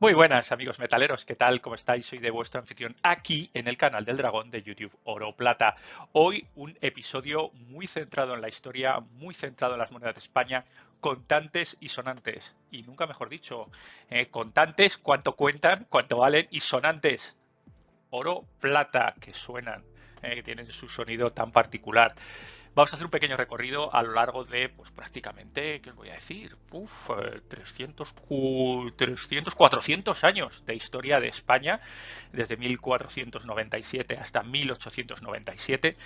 Muy buenas amigos metaleros, ¿qué tal? ¿Cómo estáis? Soy de vuestro anfitrión aquí en el canal del Dragón de YouTube Oro Plata. Hoy un episodio muy centrado en la historia, muy centrado en las monedas de España, contantes y sonantes. Y nunca mejor dicho, contantes, cuánto cuentan, cuánto valen, y sonantes, oro, plata, que suenan, que tienen su sonido tan particular. Vamos a hacer un pequeño recorrido a lo largo de, pues prácticamente, ¿qué os voy a decir? 400 años de historia de España, desde 1497 hasta 1897,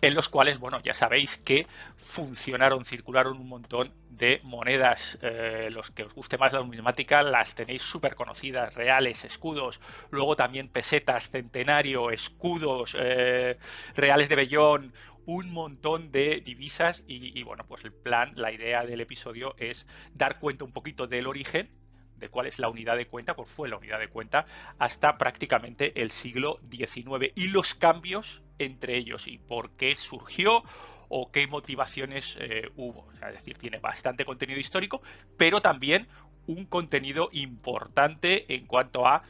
en los cuales, bueno, ya sabéis que circularon un montón de monedas. Los que os guste más la numismática las tenéis súper conocidas, reales, escudos, luego también pesetas, centenario, escudos, reales de vellón, un montón de divisas y bueno, pues la idea del episodio es dar cuenta un poquito del origen, de cuál es la unidad de cuenta, cuál fue la unidad de cuenta, hasta prácticamente el siglo XIX y los cambios entre ellos y por qué surgió o qué motivaciones hubo. O sea, es decir, tiene bastante contenido histórico, pero también un contenido importante en cuanto a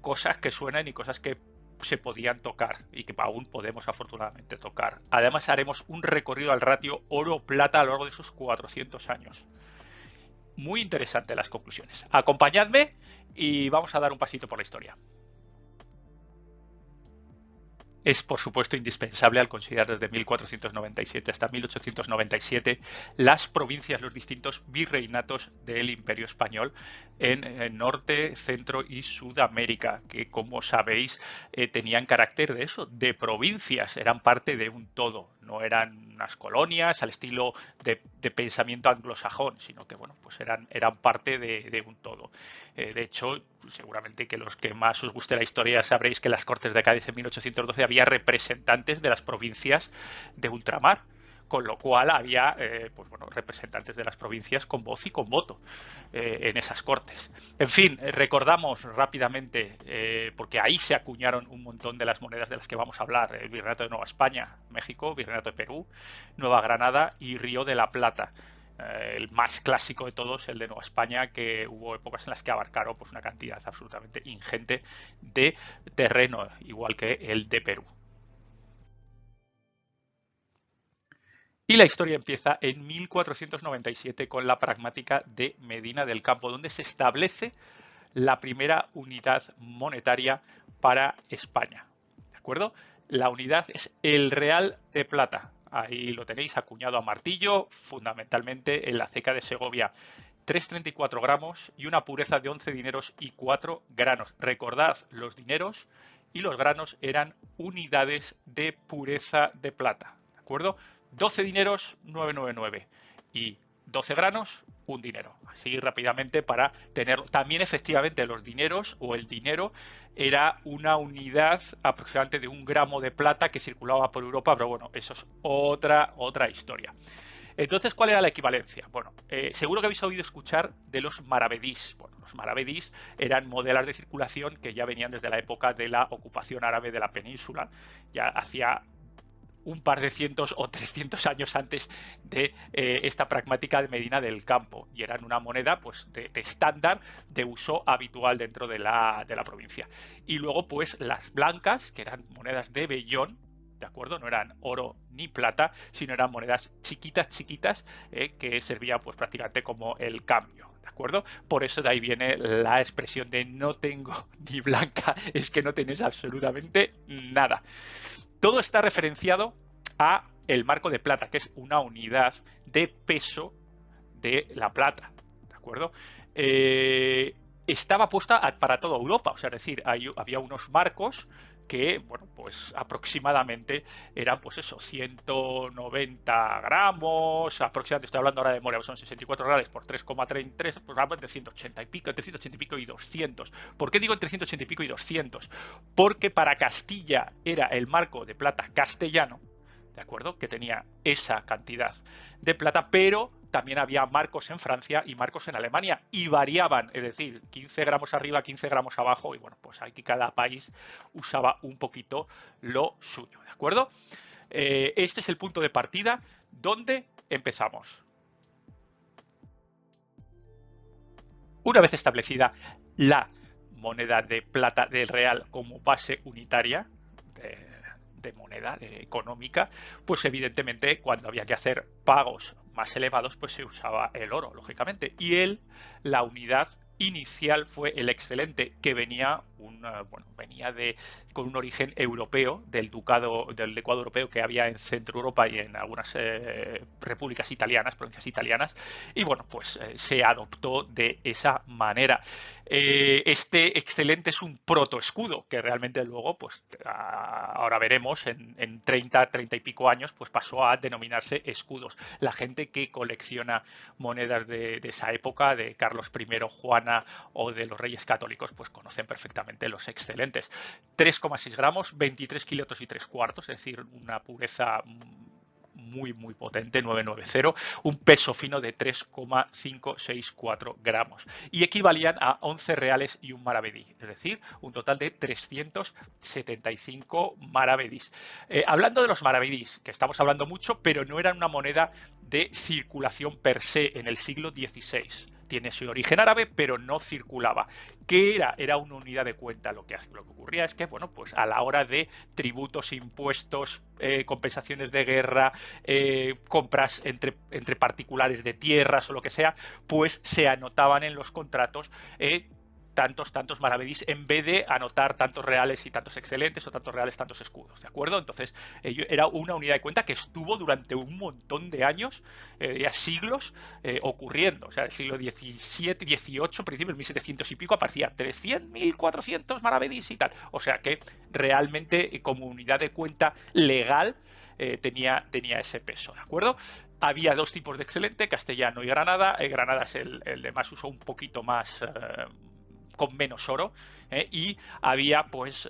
cosas que suenan y cosas que se podían tocar y que aún podemos afortunadamente tocar. Además haremos un recorrido al ratio oro-plata a lo largo de esos 400 años. Muy interesante las conclusiones. Acompañadme y vamos a dar un pasito por la historia. Es, por supuesto, indispensable al considerar desde 1497 hasta 1897 las provincias, los distintos virreinatos del Imperio Español en Norte, Centro y Sudamérica, que, como sabéis, tenían carácter de eso, de provincias, eran parte de un todo, no eran unas colonias al estilo de pensamiento anglosajón, sino que, bueno, pues eran parte de un todo. De hecho, seguramente que los que más os guste la historia sabréis que en las Cortes de Cádiz en 1812 había representantes de las provincias de ultramar, con lo cual había pues bueno, representantes de las provincias con voz y con voto en esas cortes. En fin, recordamos rápidamente, porque ahí se acuñaron un montón de las monedas de las que vamos a hablar: el Virreinato de Nueva España, México, Virreinato de Perú, Nueva Granada y Río de la Plata. El más clásico de todos, el de Nueva España, que hubo épocas en las que abarcaron pues una cantidad absolutamente ingente de terreno, igual que el de Perú. Y la historia empieza en 1497 con la pragmática de Medina del Campo, donde se establece la primera unidad monetaria para España. ¿De acuerdo? La unidad es el real de plata. Ahí lo tenéis acuñado a martillo, fundamentalmente en la ceca de Segovia. 3,34 gramos y una pureza de 11 dineros y 4 granos. Recordad, los dineros y los granos eran unidades de pureza de plata. ¿De acuerdo? 12 dineros, 999. Y 12 granos, un dinero. Así rápidamente para tenerlo. También efectivamente los dineros o el dinero era una unidad aproximadamente de 1 gramo de plata que circulaba por Europa, pero bueno, eso es otra historia. Entonces, ¿cuál era la equivalencia? Bueno, seguro que habéis oído escuchar de los maravedís. Bueno, los maravedís eran modelos de circulación que ya venían desde la época de la ocupación árabe de la península, ya hacía un par de cientos o 300 años antes de esta pragmática de Medina del Campo, y eran una moneda pues de estándar, de uso habitual dentro de la provincia. Y luego pues las blancas, que eran monedas de vellón, ¿de acuerdo? No eran oro ni plata, sino eran monedas chiquitas, que servían pues prácticamente como el cambio. ¿De acuerdo? Por eso de ahí viene la expresión de no tengo ni blanca, es que no tienes absolutamente nada. Todo está referenciado a el marco de plata, que es una unidad de peso de la plata, ¿de acuerdo? Estaba puesta para toda Europa, o sea, es decir, había unos marcos que, bueno, pues aproximadamente eran, pues eso, 190 gramos, aproximadamente, estoy hablando ahora de memoria, son 64 reales por 3,33, pues entre 180 y pico, entre 180 y pico y 200. ¿Por qué digo entre 180 y pico y 200? Porque para Castilla era el marco de plata castellano, ¿de acuerdo? Que tenía esa cantidad de plata, pero también había marcos en Francia y marcos en Alemania, y variaban, es decir, 15 gramos arriba, 15 gramos abajo, y bueno, pues aquí cada país usaba un poquito lo suyo, ¿de acuerdo? Este es el punto de partida donde empezamos. Una vez establecida la moneda de plata del real como base unitaria de moneda económica, pues evidentemente cuando había que hacer pagos más elevados, pues se usaba el oro, lógicamente. Y la unidad inicial fue el excelente, que venía con un origen europeo, del ducado europeo que había en Centro Europa y en algunas repúblicas italianas, provincias italianas, y bueno, pues se adoptó de esa manera. Este excelente es un protoescudo que realmente luego, pues ahora veremos, en 30 y pico años, pues pasó a denominarse escudos. La gente que colecciona monedas de esa época, de Carlos I, Juana o de los Reyes Católicos, pues conocen perfectamente los excelentes. 3,6 gramos, 23 kilos y 3 cuartos, es decir, una pureza muy potente, 990, un peso fino de 3,564 gramos y equivalían a 11 reales y un maravedí, es decir, un total de 375 maravedís. Hablando de los maravedís, que estamos hablando mucho, pero no eran una moneda de circulación per se en el siglo XVI. Tiene su origen árabe, pero no circulaba. ¿Qué era? Era una unidad de cuenta. Lo que ocurría es que, bueno, pues a la hora de tributos, impuestos, compensaciones de guerra, compras entre particulares de tierras o lo que sea, pues se anotaban en los contratos tantos maravedís en vez de anotar tantos reales y tantos excelentes o tantos reales, tantos escudos, ¿de acuerdo? Entonces, era una unidad de cuenta que estuvo durante un montón de años, ya siglos, ocurriendo. O sea, el siglo XVII, XVIII, principio, 1700 y pico, aparecía 300, 1400 maravedís y tal. O sea que realmente, como unidad de cuenta legal, tenía ese peso, ¿de acuerdo? Había dos tipos de excelente, castellano y granada. Granada es el de más uso, un poquito más con menos oro, y había pues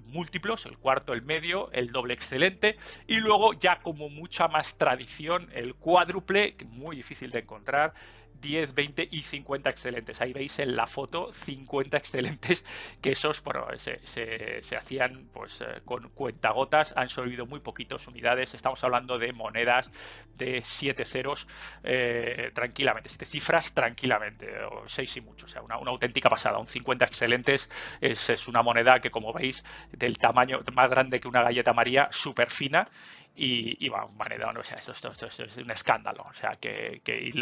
múltiplos, el cuarto, el medio, el doble excelente, y luego ya como mucha más tradición el cuádruple, muy difícil de encontrar, 10, 20 y 50 excelentes. Ahí veis en la foto 50 excelentes, que esos, bueno, se hacían pues con cuentagotas, han sobrevivido muy poquitas unidades. Estamos hablando de monedas de 7 ceros tranquilamente, 7 cifras tranquilamente, o 6 y mucho, o sea, una auténtica pasada. Un 50 excelentes es una moneda que, como veis, del tamaño más grande que una galleta María, súper fina. Y bueno, o sea, esto es un escándalo. O sea,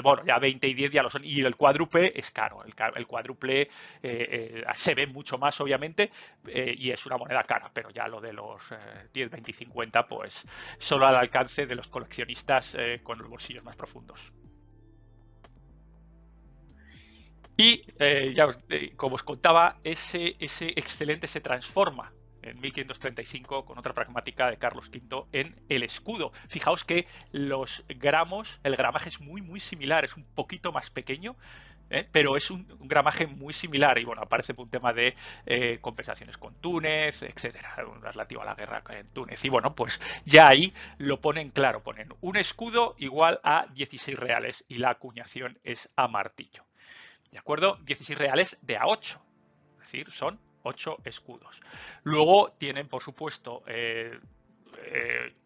bueno, ya 20 y 10 ya lo son. Y el cuádruple es caro. El cuádruple se ve mucho más, obviamente, y es una moneda cara. Pero ya lo de los 10, 20 y 50, pues solo al alcance de los coleccionistas con los bolsillos más profundos. Y como os contaba, ese excelente se transforma en 1535 con otra pragmática de Carlos V en el escudo. Fijaos que el gramaje es muy similar, es un poquito más pequeño, pero es un gramaje muy similar. Y bueno, aparece por un tema de compensaciones con Túnez, etcétera, relativo a la guerra en Túnez. Y bueno, pues ya ahí lo ponen claro, ponen un escudo igual a 16 reales y la acuñación es a martillo. ¿De acuerdo? 16 reales de a 8, es decir, son 8 escudos. Luego tienen, por supuesto,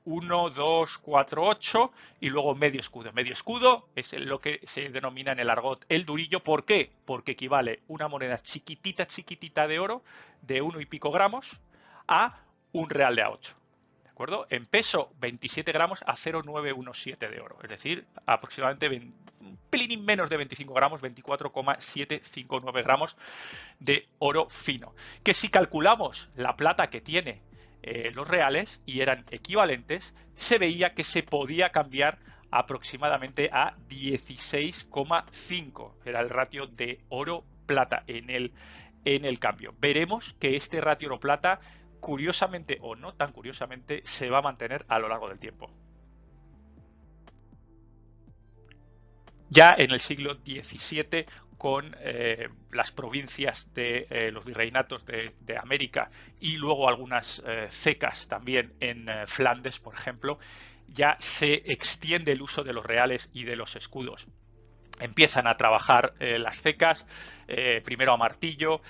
1, 2, 4, 8 y luego medio escudo. Medio escudo es lo que se denomina en el argot el durillo. ¿Por qué? Porque equivale una moneda chiquitita de oro de 1 y pico gramos a un real de a 8. ¿De acuerdo? En peso, 27 gramos a 0,917 de oro. Es decir, aproximadamente un pelín menos de 25 gramos, 24,759 gramos de oro fino. Que si calculamos la plata que tiene los reales y eran equivalentes, se veía que se podía cambiar aproximadamente a 16,5. Era el ratio de oro-plata en el cambio. Veremos que este ratio oro-plata, curiosamente o no tan curiosamente, se va a mantener a lo largo del tiempo. Ya en el siglo XVII, con las provincias de los virreinatos de América y luego algunas cecas también en Flandes, por ejemplo, ya se extiende el uso de los reales y de los escudos. Empiezan a trabajar las cecas, primero a martillo,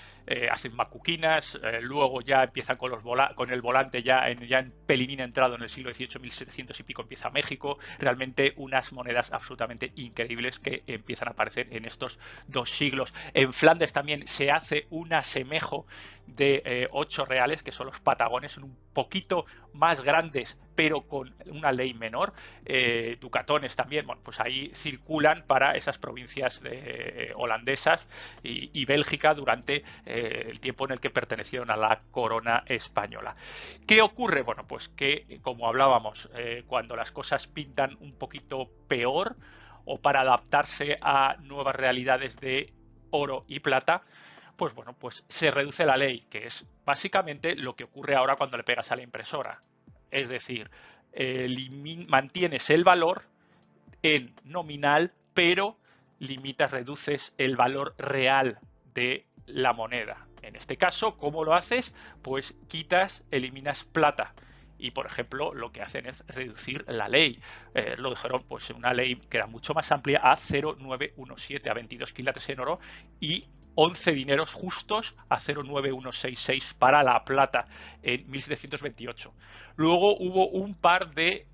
hacen macuquinas, luego ya empiezan con, con el volante ya en pelinín entrado en el siglo XVIII, 1700 y pico empieza México, realmente unas monedas absolutamente increíbles que empiezan a aparecer en estos 2 siglos. En Flandes también se hace un asemejo de 8 reales, que son los patagones, son un poquito más grandes, pero con una ley menor. Ducatones también, bueno, pues ahí circulan para esas provincias holandesas y Bélgica durante el tiempo en el que pertenecieron a la corona española. ¿Qué ocurre? Bueno, pues que, como hablábamos, cuando las cosas pintan un poquito peor o para adaptarse a nuevas realidades de oro y plata, pues bueno, pues se reduce la ley, que es básicamente lo que ocurre ahora cuando le pegas a la impresora. Es decir, mantienes el valor en nominal, pero limitas, reduces el valor real de la moneda. En este caso, ¿cómo lo haces? Pues quitas, eliminas plata. Y, por ejemplo, lo que hacen es reducir la ley. Lo dijeron, pues, una ley que era mucho más amplia a 0,917, a 22 quilates en oro y 11 dineros justos a 0,9166 para la plata en 1728. Luego hubo un par de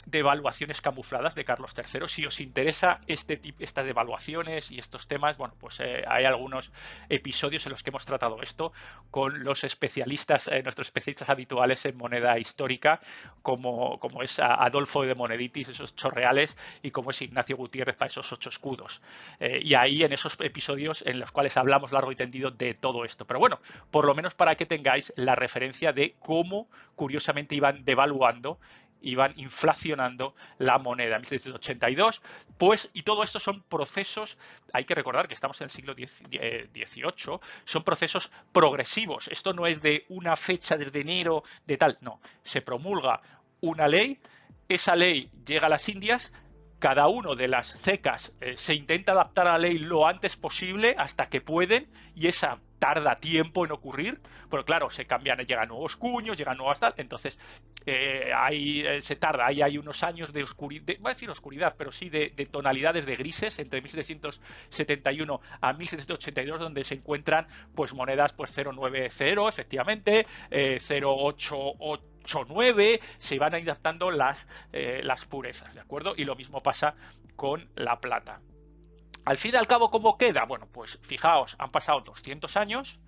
devaluaciones camufladas de Carlos III. Si os interesa estas devaluaciones y estos temas, bueno, pues hay algunos episodios en los que hemos tratado esto con los especialistas, nuestros especialistas habituales en moneda histórica, como es Adolfo de Moneditis, esos 8 reales, y como es Ignacio Gutiérrez para esos 8 escudos. Y ahí en esos episodios en los cuales hablamos largo y tendido de todo esto. Pero bueno, por lo menos para que tengáis la referencia de cómo curiosamente iban devaluando, iban inflacionando la moneda en 1782, pues, y todo esto son procesos, hay que recordar que estamos en el siglo XVIII, son procesos progresivos, esto no es de una fecha desde enero, de tal, no, se promulga una ley, esa ley llega a las Indias, cada uno de las cecas se intenta adaptar a la ley lo antes posible hasta que pueden, y esa tarda tiempo en ocurrir, pero claro, se cambian, llegan nuevos cuños, llegan nuevas tal, entonces se tarda, ahí hay unos años de oscuridad, voy a decir oscuridad, pero sí de tonalidades de grises entre 1771 a 1782, donde se encuentran pues monedas pues 090, efectivamente, 088 se van adaptando las purezas, ¿de acuerdo? Y lo mismo pasa con la plata. Al fin y al cabo, ¿cómo queda? Bueno, pues fijaos, han pasado 200 años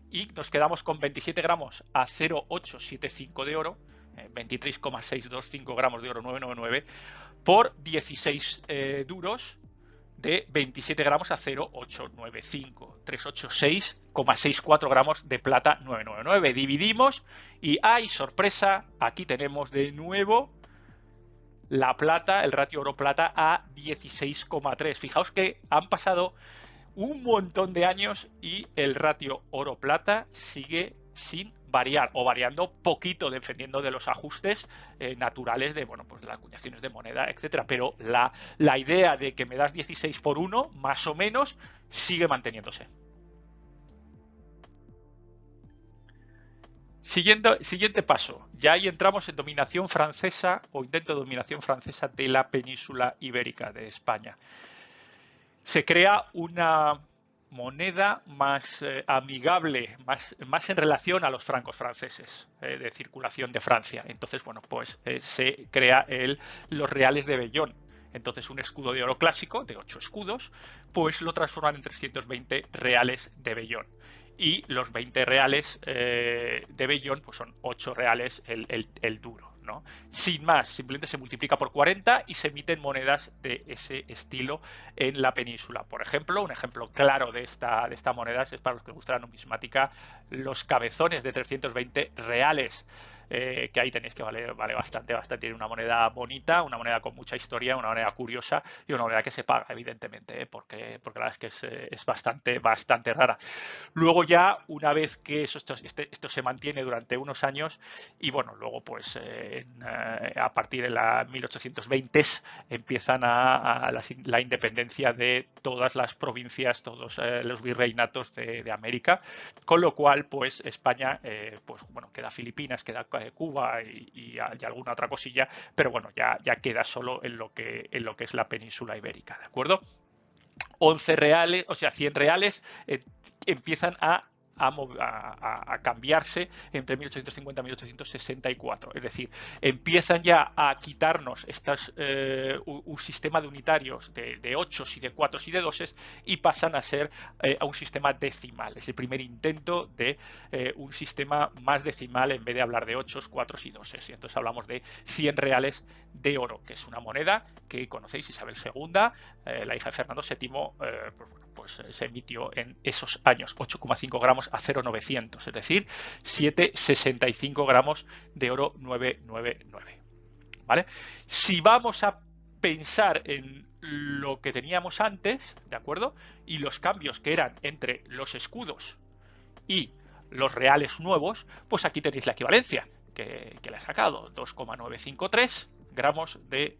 y nos quedamos con 27 gramos a 0,875 de oro, 23,625 gramos de oro 999, por 16 duros de 27 gramos a 0,895, 386,64 gramos de plata 999. Dividimos y ¡ay, sorpresa! Aquí tenemos de nuevo la plata, el ratio oro-plata a 16,3. Fijaos que han pasado un montón de años y el ratio oro-plata sigue sin variar o variando poquito dependiendo de los ajustes naturales de, bueno, pues de las acuñaciones de moneda, etcétera. Pero la idea de que me das 16 por 1, más o menos, sigue manteniéndose. Siguiente paso, ya ahí entramos en dominación francesa o intento de dominación francesa de la península ibérica de España. Se crea una moneda más amigable, más en relación a los francos franceses de circulación de Francia. Entonces, bueno, pues se crea los reales de Bellón. Entonces, un escudo de oro clásico de 8 escudos, pues lo transforman en 320 reales de Bellón. Y los 20 reales de Bellón, pues son 8 reales el duro, ¿no? Sin más, simplemente se multiplica por 40 y se emiten monedas de ese estilo en la península. Por ejemplo, un ejemplo claro de esta moneda es para los que les gusta la numismática, los cabezones de 320 reales. Que ahí tenéis que vale bastante. Tiene una moneda bonita, una moneda con mucha historia, una moneda curiosa y una moneda que se paga, evidentemente, porque la verdad es que es bastante rara. Luego ya, una vez que esto se mantiene durante unos años, y bueno, luego pues a partir de la 1820 empiezan la independencia de todas las provincias, todos los virreinatos de América, con lo cual pues España pues bueno, queda Filipinas, queda Cuba y alguna otra cosilla, pero bueno, ya queda solo en lo que es la península ibérica, ¿de acuerdo? 11 reales, o sea, 100 reales empiezan a cambiarse entre 1850 y 1864. Es decir, empiezan ya a quitarnos un sistema de unitarios de 8 y de 4 y de 2 y pasan a ser a un sistema decimal. Es el primer intento de un sistema más decimal en vez de hablar de 8, 4 y 2. Y entonces hablamos de 100 reales de oro, que es una moneda que conocéis, Isabel II, la hija de Fernando VII, pues se emitió en esos años, 8,5 gramos a 0,900, es decir, 7,65 gramos de oro 999. ¿Vale? Si vamos a pensar en lo que teníamos antes, ¿de acuerdo? Y los cambios que eran entre los escudos y los reales nuevos, pues aquí tenéis la equivalencia que le he sacado, 2,953 gramos de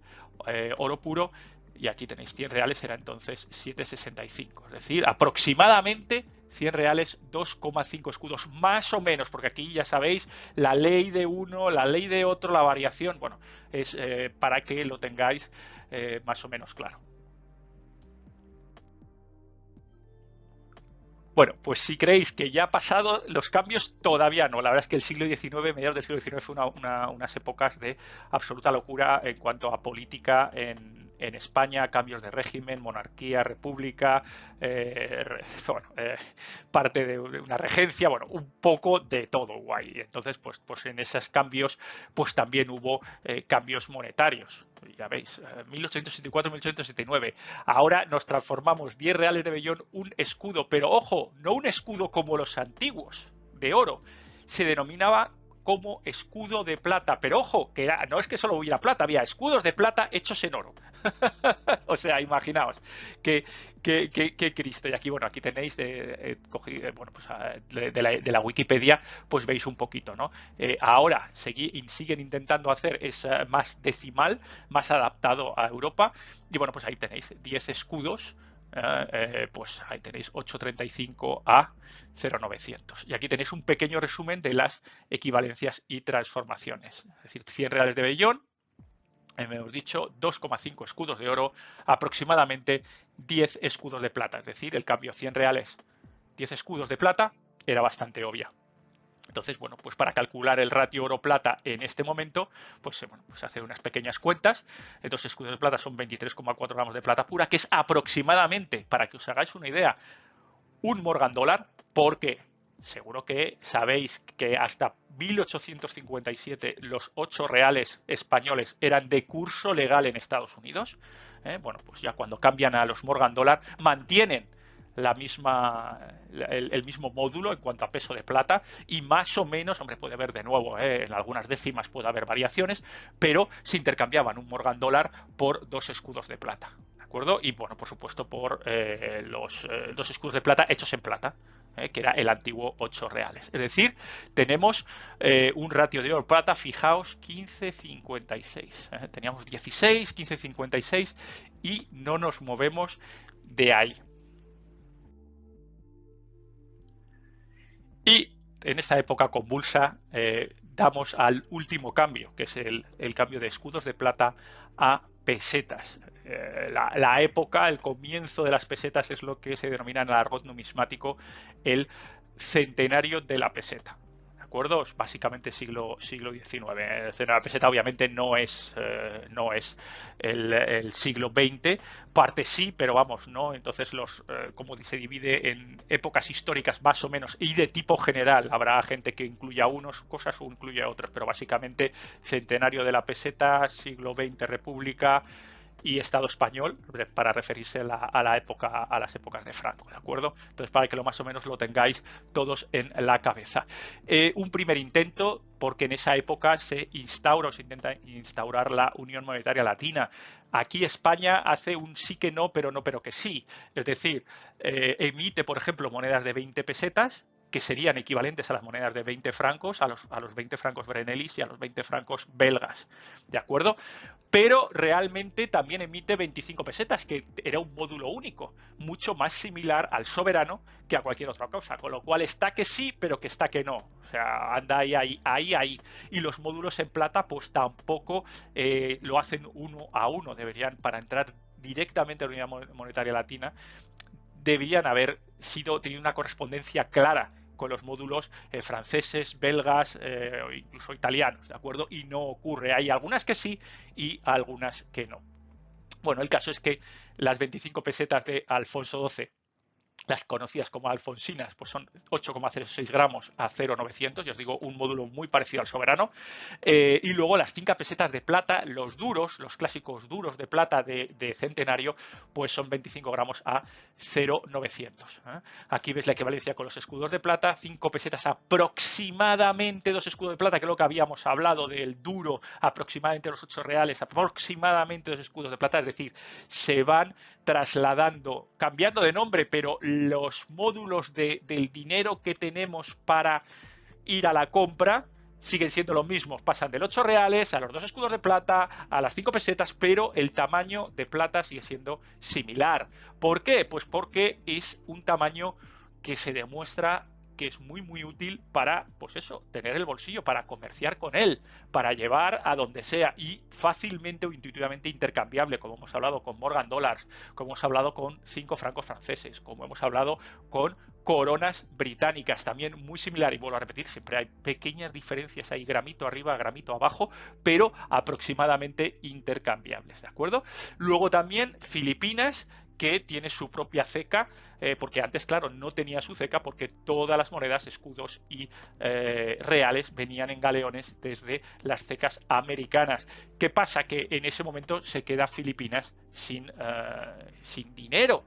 oro puro, y aquí tenéis 100 reales, era entonces 7,65, es decir, aproximadamente 100 reales, 2,5 escudos, más o menos, porque aquí ya sabéis, la ley de uno, la ley de otro, la variación, bueno, es para que lo tengáis más o menos claro. Bueno, pues si creéis que ya ha pasado los cambios, todavía no. La verdad es que el siglo XIX, mediados del siglo XIX, fue unas épocas de absoluta locura en cuanto a política en España, cambios de régimen, monarquía, república, parte de una regencia, bueno, un poco de todo guay. Entonces, pues en esos cambios, pues también hubo cambios monetarios. Ya veis, 1874-1879. Ahora nos transformamos 10 reales de vellón, un escudo, pero ojo, no un escudo como los antiguos de oro, se denominaba como escudo de plata, pero ojo, que no es que solo hubiera plata, había escudos de plata hechos en oro. O sea, imaginaos que Cristo. Y aquí, bueno, aquí tenéis de la Wikipedia, pues veis un poquito, ¿no? Ahora siguen intentando hacer más decimal, más adaptado a Europa, y bueno, pues ahí tenéis 10 escudos. Pues ahí tenéis 835 a 0900. Y aquí tenéis un pequeño resumen de las equivalencias y transformaciones. Es decir, 100 reales de vellón, hemos dicho 2,5 escudos de oro, aproximadamente 10 escudos de plata. Es decir, el cambio 100 reales, 10 escudos de plata era bastante obvia. Entonces, bueno, pues para calcular el ratio oro-plata en este momento, pues hace unas pequeñas cuentas. 2 escudos de plata son 23,4 gramos de plata pura, que es aproximadamente, para que os hagáis una idea, un Morgan dólar, porque seguro que sabéis que hasta 1857 los 8 reales españoles eran de curso legal en Estados Unidos. Bueno, pues ya cuando cambian a los Morgan dólar, mantienen el mismo módulo en cuanto a peso de plata, y más o menos, hombre, puede haber de nuevo, en algunas décimas puede haber variaciones, pero se intercambiaban un Morgan dólar por 2 escudos de plata, ¿de acuerdo? Y bueno, por supuesto por los 2 escudos de plata hechos en plata, que era el antiguo 8 reales. Es decir, tenemos un ratio de oro-plata, fijaos, 15,56. Teníamos 16, 15,56 y no nos movemos de ahí. Y en esta época convulsa damos al último cambio, que es el cambio de escudos de plata a pesetas. La época, el comienzo de las pesetas es lo que se denomina en el argot numismático el centenario de la peseta. ¿De acuerdo? Básicamente siglo XIX. La peseta obviamente no es el siglo XX, parte sí, pero vamos, no. Entonces, como se divide en épocas históricas más o menos y de tipo general, habrá gente que incluya unas cosas o incluya otras, pero básicamente centenario de la peseta, siglo XX, república y Estado español, para referirse a las épocas de Franco, ¿de acuerdo? Entonces, para que lo más o menos lo tengáis todos en la cabeza. Un primer intento, porque en esa época se intenta instaurar la Unión Monetaria Latina. Aquí España hace un sí que no, pero no, pero que sí. Es decir, emite, por ejemplo, monedas de 20 pesetas, que serían equivalentes a las monedas de 20 francos, a los 20 francos Brenelis y a los 20 francos belgas, ¿de acuerdo? Pero realmente también emite 25 pesetas, que era un módulo único, mucho más similar al soberano que a cualquier otra cosa, con lo cual está que sí, pero que está que no. O sea, anda ahí. Y los módulos en plata, pues tampoco lo hacen uno a uno, deberían, para entrar directamente a la unidad monetaria latina, deberían haber tenido una correspondencia clara con los módulos franceses, belgas o incluso italianos, ¿de acuerdo? Y no ocurre. Hay algunas que sí y algunas que no. Bueno, el caso es que las 25 pesetas de Alfonso XII, las conocidas como alfonsinas, pues son 8,06 gramos a 0,900, ya os digo, un módulo muy parecido al soberano. Y luego las 5 pesetas de plata, los duros, los clásicos duros de plata de centenario, pues son 25 gramos a 0,900. Aquí ves la equivalencia con los escudos de plata, 5 pesetas aproximadamente, 2 escudos de plata, que es lo que habíamos hablado del duro, aproximadamente los 8 reales, aproximadamente 2 escudos de plata, es decir, se van trasladando, cambiando de nombre, pero los módulos del dinero que tenemos para ir a la compra siguen siendo los mismos. Pasan del 8 reales a los 2 escudos de plata, a las 5 pesetas, pero el tamaño de plata sigue siendo similar. ¿Por qué? Pues porque es un tamaño que se demuestra que es muy muy útil para, pues eso, tener el bolsillo, para comerciar con él, para llevar a donde sea y fácilmente o intuitivamente intercambiable, como hemos hablado con Morgan Dollars, como hemos hablado con 5 francos franceses, como hemos hablado con coronas británicas, también muy similar, y vuelvo a repetir, siempre hay pequeñas diferencias, hay gramito arriba, gramito abajo, pero aproximadamente intercambiables, ¿de acuerdo? Luego también Filipinas, que tiene su propia ceca, porque antes, claro, no tenía su ceca porque todas las monedas, escudos y reales venían en galeones desde las cecas americanas. ¿Qué pasa? Que en ese momento se queda Filipinas sin dinero.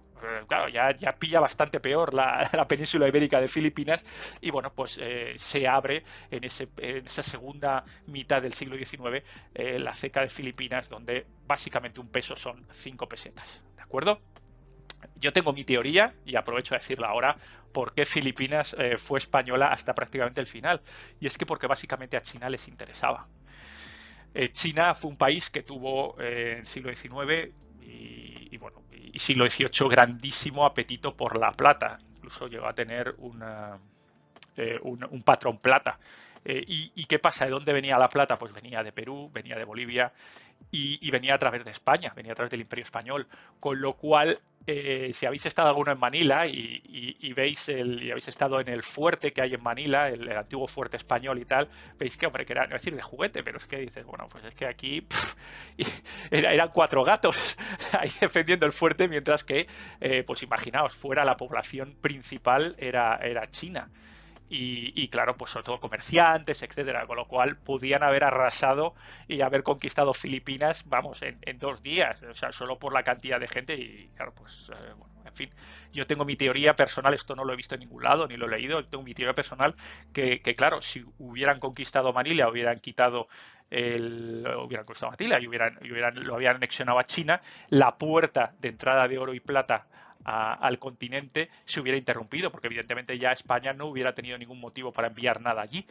Claro, ya pilla bastante peor la península ibérica de Filipinas y bueno, pues se abre en esa segunda mitad del siglo XIX la ceca de Filipinas, donde básicamente un peso son 5 pesetas, ¿de acuerdo? Yo tengo mi teoría y aprovecho a decirla ahora por qué Filipinas fue española hasta prácticamente el final, y es que porque básicamente a China les interesaba. China fue un país que tuvo en el siglo XIX y siglo XVIII grandísimo apetito por la plata, incluso llegó a tener un patrón plata. ¿Y qué pasa? ¿De dónde venía la plata? Pues venía de Perú, venía de Bolivia y venía a través de España, venía a través del Imperio Español, con lo cual si habéis estado alguno en Manila y veis y habéis estado en el fuerte que hay en Manila, el antiguo fuerte español y tal, veis que, hombre, que era, no decir de juguete, pero es que dices, bueno, pues es que aquí eran 4 gatos ahí defendiendo el fuerte, mientras que, pues imaginaos, fuera la población principal era China. Y claro, pues sobre todo comerciantes, etcétera, con lo cual podían haber arrasado y haber conquistado Filipinas, vamos, en 2 días, o sea, solo por la cantidad de gente y claro, pues, bueno, en fin, yo tengo mi teoría personal, esto no lo he visto en ningún lado, ni lo he leído, tengo mi teoría personal que claro, si hubieran conquistado Manila, hubieran conquistado Manila y lo habían anexionado a China, la puerta de entrada de oro y plata al continente se hubiera interrumpido, porque evidentemente ya España no hubiera tenido ningún motivo para enviar nada allí.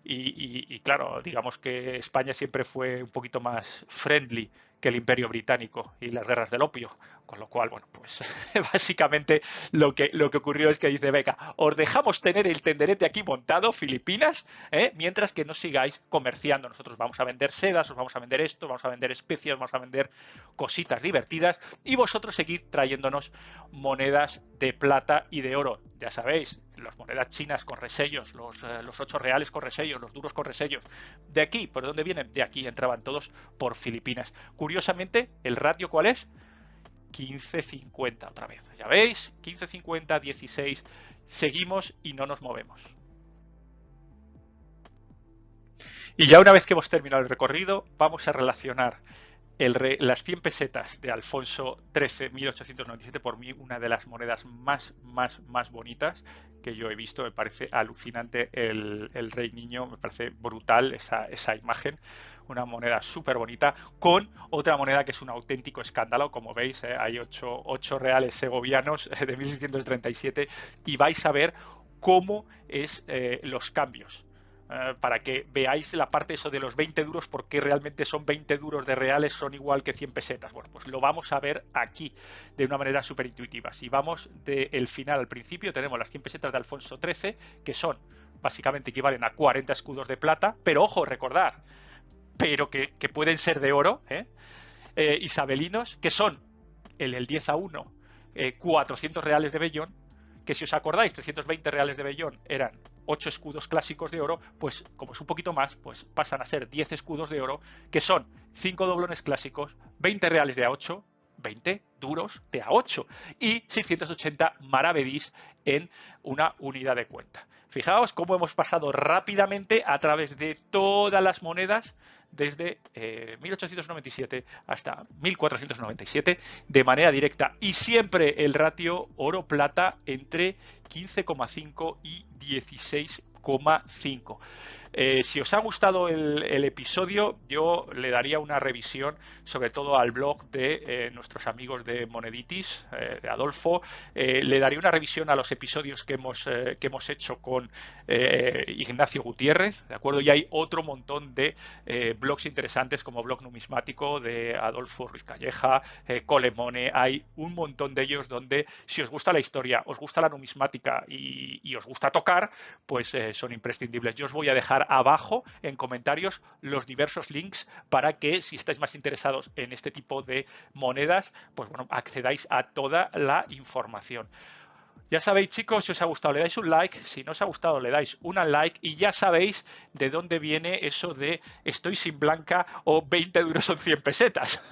Y claro, digamos que España siempre fue un poquito más friendly que el Imperio Británico y las guerras del opio, con lo cual, bueno, pues básicamente lo que ocurrió es que dice, venga, os dejamos tener el tenderete aquí montado, Filipinas, mientras que no sigáis comerciando. Nosotros vamos a vender sedas, os vamos a vender esto, vamos a vender especias, vamos a vender cositas divertidas y vosotros seguid trayéndonos monedas de plata y de oro. Ya sabéis, las monedas chinas con resellos, los 8 reales con resellos, los duros con resellos. ¿De aquí? ¿Por dónde vienen? De aquí entraban todos por Filipinas. Curiosamente, ¿el ratio cuál es? 15-50 otra vez. Ya veis, 15-50, 16. Seguimos y no nos movemos. Y ya una vez que hemos terminado el recorrido, vamos a relacionar las 100 pesetas de Alfonso XIII, 1897, por mí una de las monedas más bonitas que yo he visto. Me parece alucinante el Rey Niño, me parece brutal esa imagen, una moneda súper bonita, con otra moneda que es un auténtico escándalo, como veis, hay 8 reales segovianos de 1637 y vais a ver cómo es los cambios. Para que veáis la parte eso de los 20 duros, porque realmente son 20 duros de reales, son igual que 100 pesetas. Bueno, pues lo vamos a ver aquí de una manera súper intuitiva. Si vamos del final al principio, tenemos las 100 pesetas de Alfonso XIII, que son, básicamente equivalen a 40 escudos de plata, pero ojo, recordad, pero que pueden ser de oro, isabelinos, que son el 10-1, 400 reales de vellón, que si os acordáis, 320 reales de vellón eran 8 escudos clásicos de oro, pues como es un poquito más, pues pasan a ser 10 escudos de oro, que son 5 doblones clásicos, 20 reales de A8, 20 duros de A8 y 680 maravedís en una unidad de cuenta. Fijaos cómo hemos pasado rápidamente a través de todas las monedas desde 1897 hasta 1497 de manera directa, y siempre el ratio oro-plata entre 15,5 y 16,5. Si os ha gustado el episodio, yo le daría una revisión, sobre todo al blog de nuestros amigos de Moneditis, de Adolfo. Le daría una revisión a los episodios que hemos hecho con Ignacio Gutiérrez, ¿de acuerdo? Y hay otro montón de blogs interesantes, como Blog Numismático de Adolfo Ruiz Calleja, Colemone. Hay un montón de ellos donde, si os gusta la historia, os gusta la numismática y os gusta tocar, pues son imprescindibles. Yo os voy a dejar abajo en comentarios los diversos links para que, si estáis más interesados en este tipo de monedas, pues bueno, accedáis a toda la información. Ya sabéis, chicos, si os ha gustado le dais un like, si no os ha gustado le dais un unlike, y ya sabéis de dónde viene eso de estoy sin blanca o 20 duros son 100 pesetas.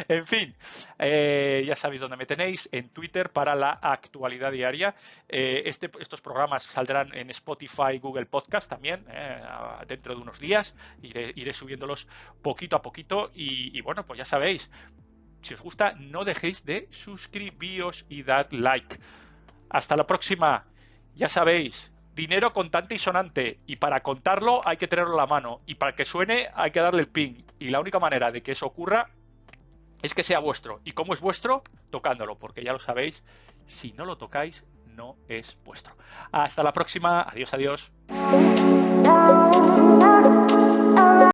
En fin, ya sabéis dónde me tenéis, en Twitter para la actualidad diaria. Estos programas saldrán en Spotify, Google Podcast también, dentro de unos días. Iré subiéndolos poquito a poquito y bueno, pues ya sabéis. Si os gusta, no dejéis de suscribiros y dar like. Hasta la próxima. Ya sabéis, dinero contante y sonante. Y para contarlo hay que tenerlo a la mano. Y para que suene hay que darle el ping. Y la única manera de que eso ocurra es que sea vuestro. ¿Y cómo es vuestro? Tocándolo. Porque ya lo sabéis, si no lo tocáis, no es vuestro. Hasta la próxima. Adiós, adiós.